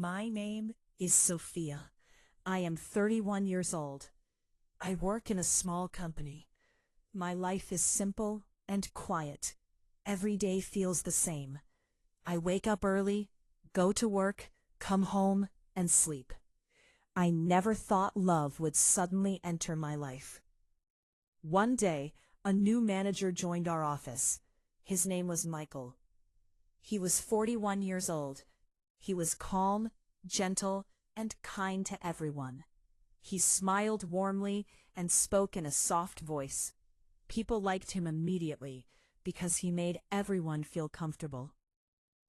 My name is Sophia. I am 31 years old. I work in a small company. My life is simple and quiet. Every day feels the same. I wake up early, go to work, come home, and sleep. I never thought love would suddenly enter my life. One day, a new manager joined our office. His name was Michael. He was 41 years old. He was calm, gentle, and kind to everyone. He smiled warmly and spoke in a soft voice. People liked him immediately because he made everyone feel comfortable.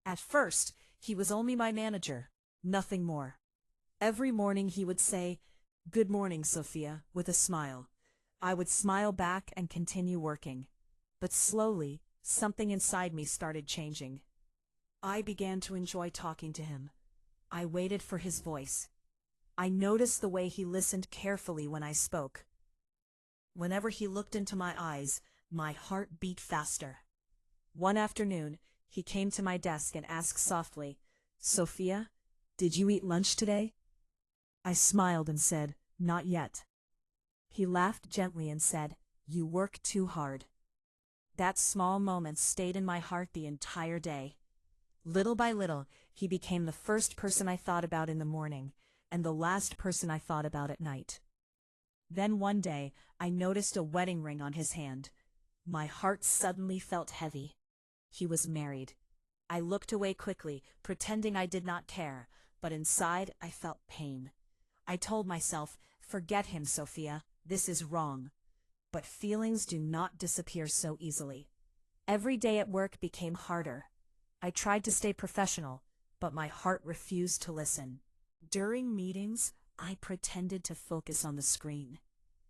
At first, he was only my manager, nothing more. Every morning he would say, "Good morning, Sophia," with a smile. I would smile back and continue working. But slowly, something inside me started changing. I began to enjoy talking to him. I waited for his voice. I noticed the way he listened carefully when I spoke. Whenever he looked into my eyes, my heart beat faster. One afternoon, he came to my desk and asked softly, "Sophia, did you eat lunch today?" I smiled and said, "Not yet." He laughed gently and said, "You work too hard." That small moment stayed in my heart the entire day. Little by little, he became the first person I thought about in the morning, and the last person I thought about at night. Then one day, I noticed a wedding ring on his hand. My heart suddenly felt heavy. He was married. I looked away quickly, pretending I did not care, but inside I felt pain. I told myself, "Forget him, Sophia, this is wrong." But feelings do not disappear so easily. Every day at work became harder. I tried to stay professional, but my heart refused to listen. During meetings, I pretended to focus on the screen,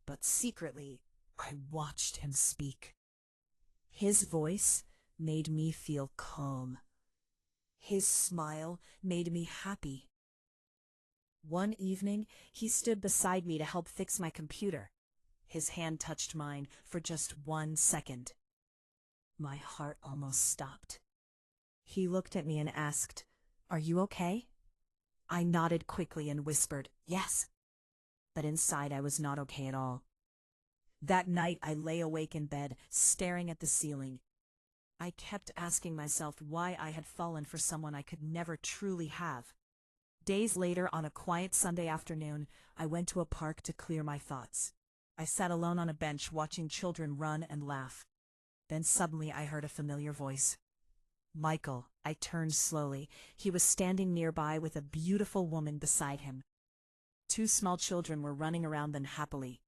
but secretly, I watched him speak. His voice made me feel calm. His smile made me happy. One evening, he stood beside me to help fix my computer. His hand touched mine for just 1 second. My heart almost stopped. He looked at me and asked, "Are you okay?" I nodded quickly and whispered, "Yes." But inside I was not okay at all. That night I lay awake in bed, staring at the ceiling. I kept asking myself why I had fallen for someone I could never truly have. Days later, on a quiet Sunday afternoon, I went to a park to clear my thoughts. I sat alone on a bench watching children run and laugh. Then suddenly I heard a familiar voice. Michael. I turned slowly. He was standing nearby with a beautiful woman beside him. 2 small children were running around them happily.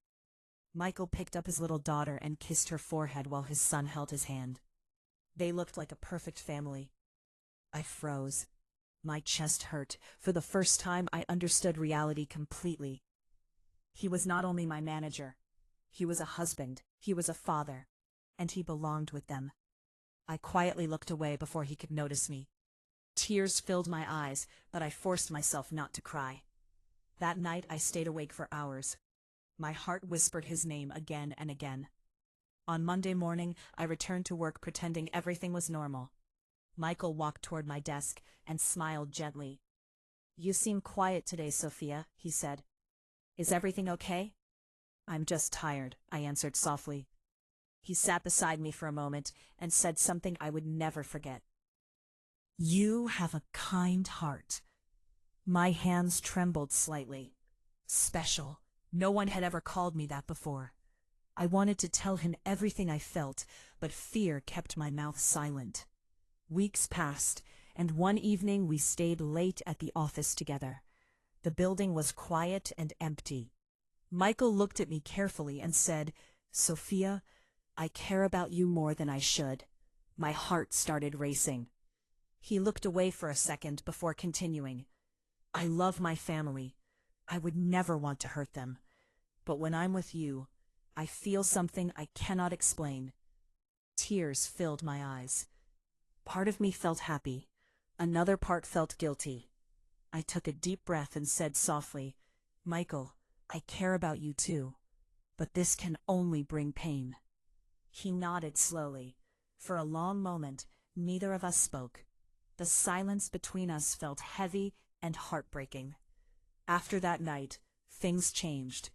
Michael picked up his little daughter and kissed her forehead while his son held his hand. They looked like a perfect family. I froze. My chest hurt. For the first time, I understood reality completely. He was not only my manager. He was a husband. He was a father. And he belonged with them. I quietly looked away before he could notice me. Tears filled my eyes, but I forced myself not to cry. That night I stayed awake for hours. My heart whispered his name again and again. On Monday morning, I returned to work pretending everything was normal. Michael walked toward my desk and smiled gently. "You seem quiet today, Sophia," he said. "Is everything okay?" "I'm just tired," I answered softly. He sat beside me for a moment and said something I would never forget. "You have a kind heart." My hands trembled slightly. Special. No one had ever called me that before. I wanted to tell him everything I felt, but fear kept my mouth silent. Weeks passed, and one evening we stayed late at the office together. The building was quiet and empty. Michael looked at me carefully and said, "Sophia, I care about you more than I should." My heart started racing. He looked away for a second before continuing. "I love my family. I would never want to hurt them. But when I'm with you, I feel something I cannot explain." Tears filled my eyes. Part of me felt happy. Another part felt guilty. I took a deep breath and said softly, "Michael, I care about you too. But this can only bring pain." He nodded slowly. For a long moment, neither of us spoke. The silence between us felt heavy and heartbreaking. After that night, things changed.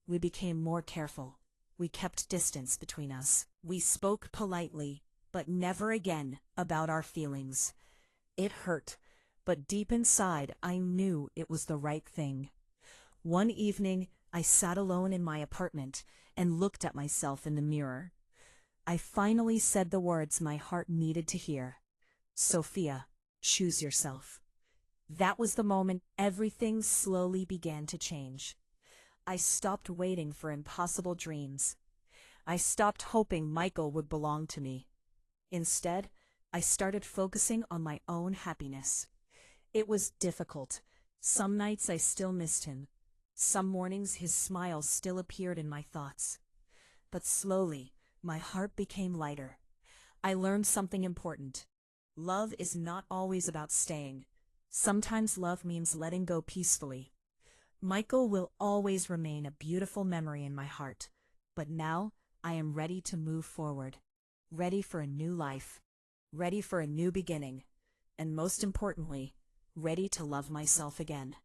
We became more careful. We kept distance between us. We spoke politely, but never again about our feelings. It hurt, but deep inside I knew it was the right thing. One evening, I sat alone in my apartment and looked at myself in the mirror. I finally said the words my heart needed to hear. Sophia, choose yourself. That was the moment everything slowly began to change. I stopped waiting for impossible dreams. I stopped hoping Michael would belong to me. Instead, I started focusing on my own happiness. It was difficult. Some nights I still missed him. Some mornings his smile still appeared in my thoughts. But slowly, my heart became lighter. I learned something important. Love is not always about staying. Sometimes love means letting go peacefully. Michael will always remain a beautiful memory in my heart. But now, I am ready to move forward. Ready for a new life. Ready for a new beginning. And most importantly, ready to love myself again.